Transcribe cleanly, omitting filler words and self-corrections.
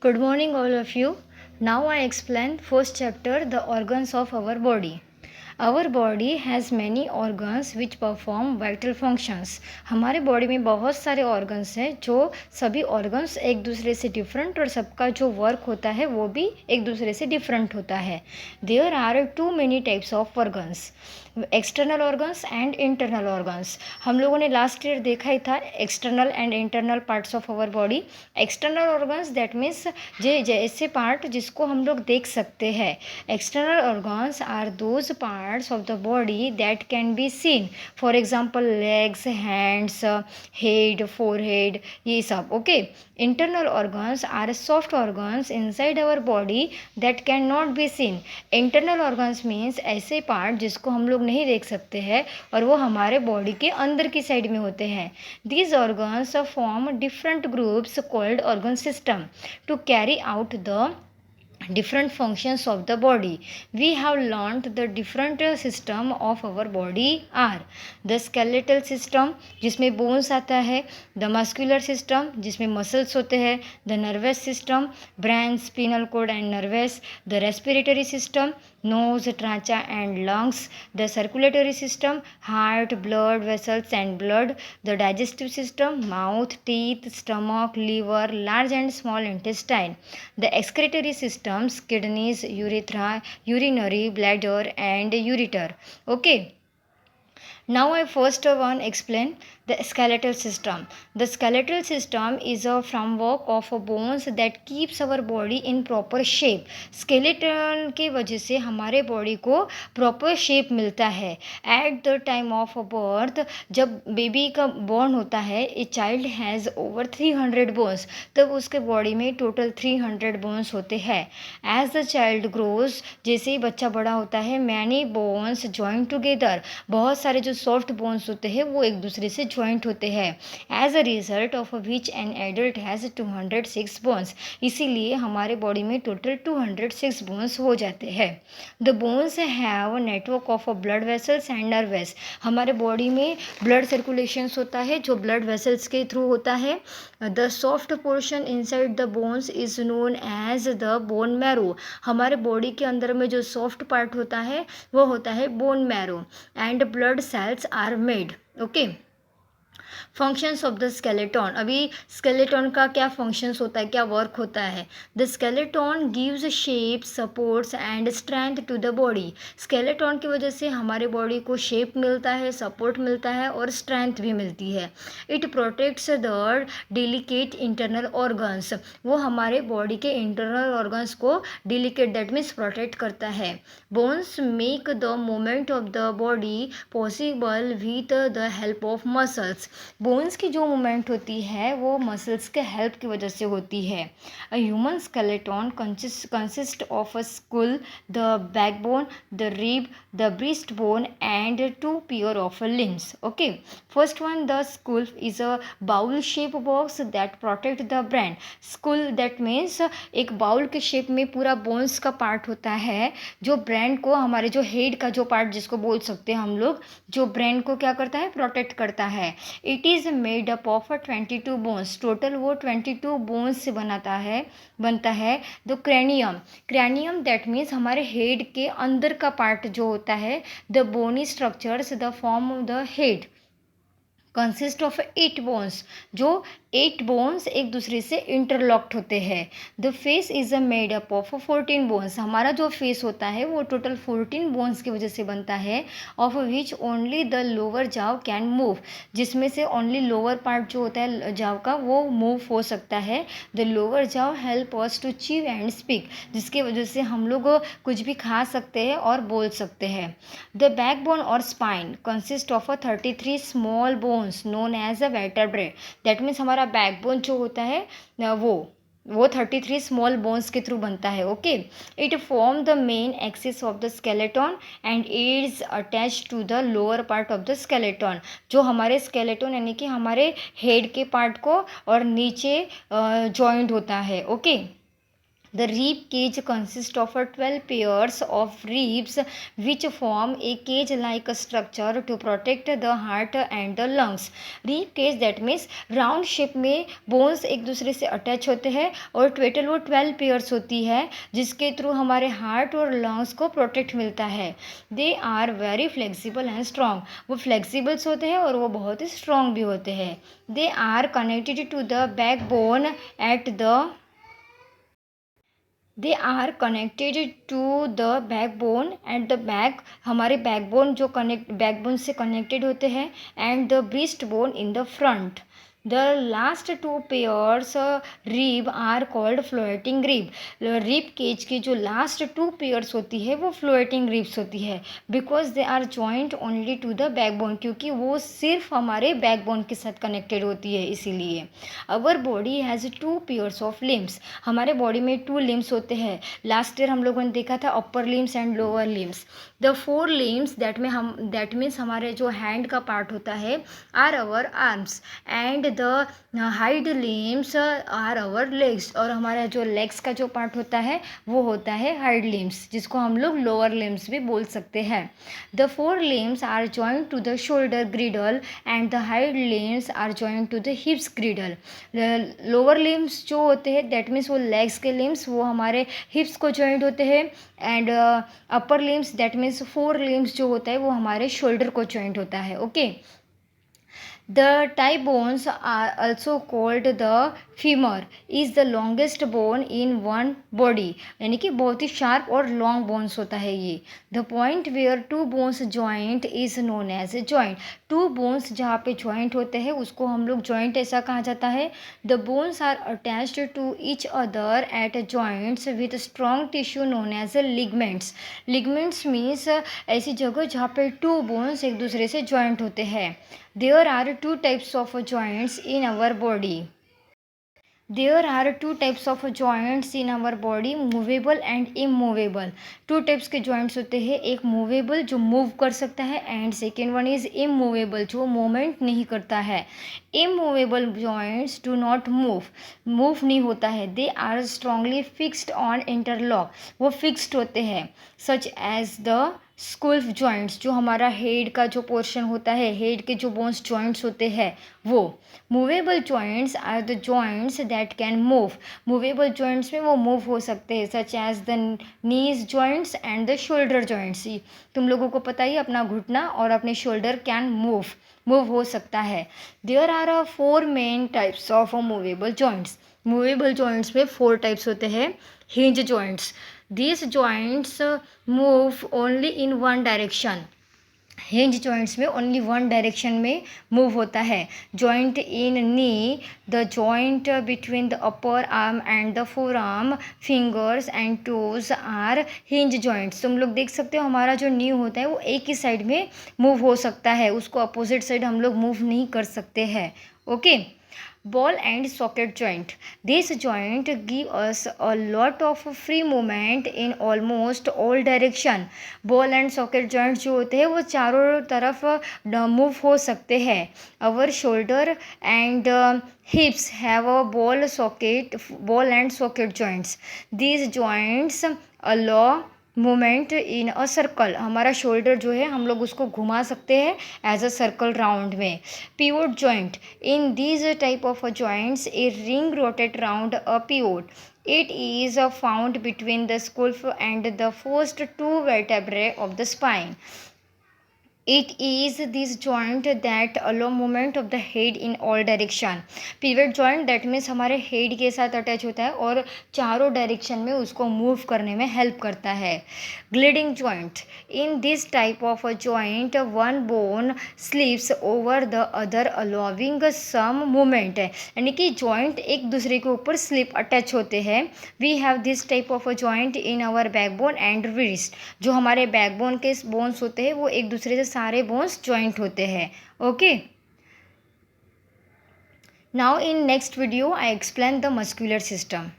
Good morning, all of you. Now I explain first chapter, the organs of our body. Our body has many organs which perform vital functions. हमारे body में बहुत सारे organs हैं जो सभी organs एक दूसरे से डिफरेंट और सबका जो वर्क होता है वो भी एक दूसरे से डिफरेंट होता है. There are too many types of organs, external organs and internal organs. हम लोगों ने लास्ट ईयर देखा ही था external and internal parts of our body. External organs that means जैसे पार्ट जिसको हम लोग देख सकते हैं. External organs are those parts of the body that can be seen. For example legs, hands, head, forehead, ये सब. Okay. Internal organs are soft organs inside our body that can not be seen. Internal organs means ऐसे part जिसको हम लोग नहीं देख सकते हैं और वो हमारे बॉडी के अंदर की साइड में होते हैं. These organs form different groups called organ system to carry out the different functions of the body. We have learnt the different system of our body are the skeletal system जिसमें bones आता है, the muscular system जिसमें muscles होते हैं, the nervous system brain, spinal cord and nervous, the respiratory system nose, trachea and lungs, the circulatory system heart, blood vessels and blood, the digestive system mouth, teeth, stomach, liver, large and small intestine, the excretory systems kidneys, urethra, urinary bladder and ureter. Okay. Now I first one explain the skeletal system. The skeletal system is a framework of bones that keeps our body in proper shape. Skeleton की वजह से हमारे body को proper shape मिलता है. At the time of birth जब baby का born होता है, a child has over 300 bones, तब उसके बॉडी में टोटल 300 बोन्स होते हैं. एज द चाइल्ड ग्रोज, जैसे ही बच्चा बड़ा होता है, मैनी बोन्स जॉइन टुगेदर, बहुत सारे जो सॉफ्ट बोन्स होते हैं वो एक दूसरे से ज्वाइंट होते हैं. As a result of which an adult has 206 bones. इसीलिए हमारे बॉडी में टोटल 206 बोन्स हो जाते हैं. The bones have network of blood vessels and nerves. हमारे बॉडी में ब्लड सर्कुलेशंस होता है जो ब्लड वेसल्स के थ्रू होता है. The soft portion inside the bones is known as the bone marrow. हमारे बॉडी के अंदर में जो सॉफ्ट पार्ट होता है वो होता है bone marrow. And blood cells are made. Okay. Functions of the skeleton. अभी स्केलेटन का क्या फंक्शंस होता है, क्या वर्क होता है. The skeleton gives shape, supports and strength to the body. Skeleton की वजह से हमारे बॉडी को शेप मिलता है, सपोर्ट मिलता है और स्ट्रेंथ भी मिलती है. It protects the delicate internal organs. वो हमारे बॉडी के इंटरनल ऑर्गन्स को डिलिकेट दैट मीन्स प्रोटेक्ट करता है. Bones make the movement of the body possible with the help of muscles. Bones की जो मूवमेंट होती है वो मसल्स के हेल्प की वजह से होती है. A human skeleton consist of a skull, the backbone, the rib, the breast bone and 2 pair of limbs. Okay. First one, the skull is a bowl shape box that protect the brain. Skull that means एक bowl के shape में पूरा bones का part होता है जो brain को, हमारे जो हेड का जो पार्ट जिसको बोल सकते हैं हम लोग, जो ब्रेन को क्या करता है, प्रोटेक्ट करता है. It is made up of 22 bones. Total वो 22 बोन्स से बनता है. द क्रैनियम दैट मीन्स हमारे हेड के अंदर का पार्ट जो होता है. The bony structures the form of the head consist of 8 bones. जो 8 बोन्स एक दूसरे से इंटरलॉक्ड होते हैं. The face is a made up of 14 bones. हमारा जो फेस होता है वो टोटल 14 बोन्स की वजह से बनता है. Of which only the lower जाव कैन मूव. जिसमें से ओनली लोअर पार्ट जो होता है जाव का वो मूव हो सकता है. The lower jaw help us to chew and speak. जिसकी वजह से हम लोग कुछ भी खा सकते हैं और बोल सकते हैं. द बैकबोन और spine consist of 33 small bones known as a vertebrae. That means हमारा बैकबोन जो होता है वो 33 स्मॉल बोन्स के थ्रू बनता है. Okay. It form the main axis of the skeleton and is attach to the lower part of the skeleton. जो हमारे स्केलेटन यानी कि हमारे हेड के पार्ट को और नीचे जॉइंट होता है. Okay. The rib cage consists of 12 pairs of ribs which form a cage-like structure to protect the heart and the lungs. Rib cage that means round shape में बोन्स एक दूसरे से अटैच होते हैं और टोटल वो 12 पेयर्स होती है जिसके थ्रू हमारे हार्ट और लंग्स को प्रोटेक्ट मिलता है. They are very flexible and strong. वो फ्लेक्सिबल्स होते हैं और वो बहुत ही स्ट्रॉन्ग भी होते हैं. They are connected to the backbone at the they are connected to the backbone at the back. हमारे बैकबोन जो बैकबोन से कनेक्टेड होते हैं and the breast bone in the front. The last two pairs rib are called floating rib. Rib cage की जो last two pairs होती है वो floating ribs होती है because they are joined only to the backbone, क्योंकि वो सिर्फ हमारे backbone के साथ connected होती है इसीलिए. Our body has two pairs of limbs. हमारे body में two limbs होते हैं. Last year हम लोगों ने देखा था upper limbs and lower limbs. The four limbs that means हमारे जो hand का part होता है are our arms and the hind limbs are our legs. और हमारा जो लेग्स का जो पार्ट होता है वो होता है हाइड लिम्स जिसको हम लोग लोअर लिम्स भी बोल सकते हैं. The forelimbs are joint to the shoulder girdle and the hind limbs are joint to the hips girdle. Lower limbs जो होते हैं दैट मीन्स वो लेग्स के लिम्स वो हमारे हिप्स को जॉइंट होते हैं and upper limbs that means forelimbs जो होता है वो हमारे शोल्डर को जॉइंट होता है. Okay. The thigh bones are also called the femur is the longest bone in one body. यानी कि बहुत ही शार्प और लॉन्ग बोन्स होता है ये. The point where two bones joint is known as a joint. Two bones जहाँ पे joint होते हैं उसको हम लोग जॉइंट ऐसा कहा जाता है. The bones are attached to each other at joints with strong tissue known as ligaments. Ligaments means ऐसी जगह जहाँ पे टू बोन्स एक दूसरे से जॉइंट होते हैं. There are two types of joints in our body. There are two types of joints in our body, movable and immovable. Two types के जॉइंट्स होते हैं. एक मूवेबल जो मूव कर सकता है and second one is immovable जो movement नहीं करता है. Immovable joints do not move नहीं होता है. They are strongly fixed on interlock. वो फिक्स्ड होते हैं. Such as the skull joints जो हमारा हेड का जो पोर्शन होता है हेड के जो बोन्स जॉइंट्स होते हैं वो. Movable joints are the joints that can move. Movable joints में वो मूव हो सकते हैं such as the knees joints and the shoulder joints. तुम लोगों को पता ही अपना घुटना और अपने शोल्डर कैन मूव हो सकता है. There are 4 main types of movable joints. Movable joints में 4 टाइप्स होते हैं. Hinge joints. These joints move only in one direction. Hinge joints में ओनली वन डायरेक्शन में मूव होता है. Joint in knee, the joint between the upper arm and the forearm, fingers and toes are hinge joints. तुम लोग देख सकते हो हमारा जो नी होता है वो एक ही साइड में मूव हो सकता है. उसको अपोजिट साइड हम लोग मूव नहीं कर सकते हैं. Okay. Ball and socket joint. This joint give us a lot of free movement in almost all direction. Ball and socket joint जो होते हैं वो चारों तरफ मूव हो सकते हैं. Our shoulder and hips have a ball and socket joints. These joints allow movement in a circle. हमारा शोल्डर जो है हम लोग उसको घुमा सकते हैं एज अ सर्कल राउंड में. Pivot joint. In these type of joints a ring rotate round a pivot. It is found between the scapula and the first 2 vertebrae of the spine. It is this joint that allow movement of the head in all direction. Pivot joint that means हमारे head के साथ attach होता है और चारों direction में उसको move करने में हेल्प करता है. Gliding joint. In this type of a joint, one bone slips over the other allowing some movement. यानी कि joint एक दूसरे के ऊपर slip अटैच होते हैं. We have this type of a joint in our backbone and wrist. जो हमारे backbone के bones होते हैं वो एक दूसरे से सारे बोन्स जॉइंट होते हैं. Okay. Now in next video I explain the muscular system.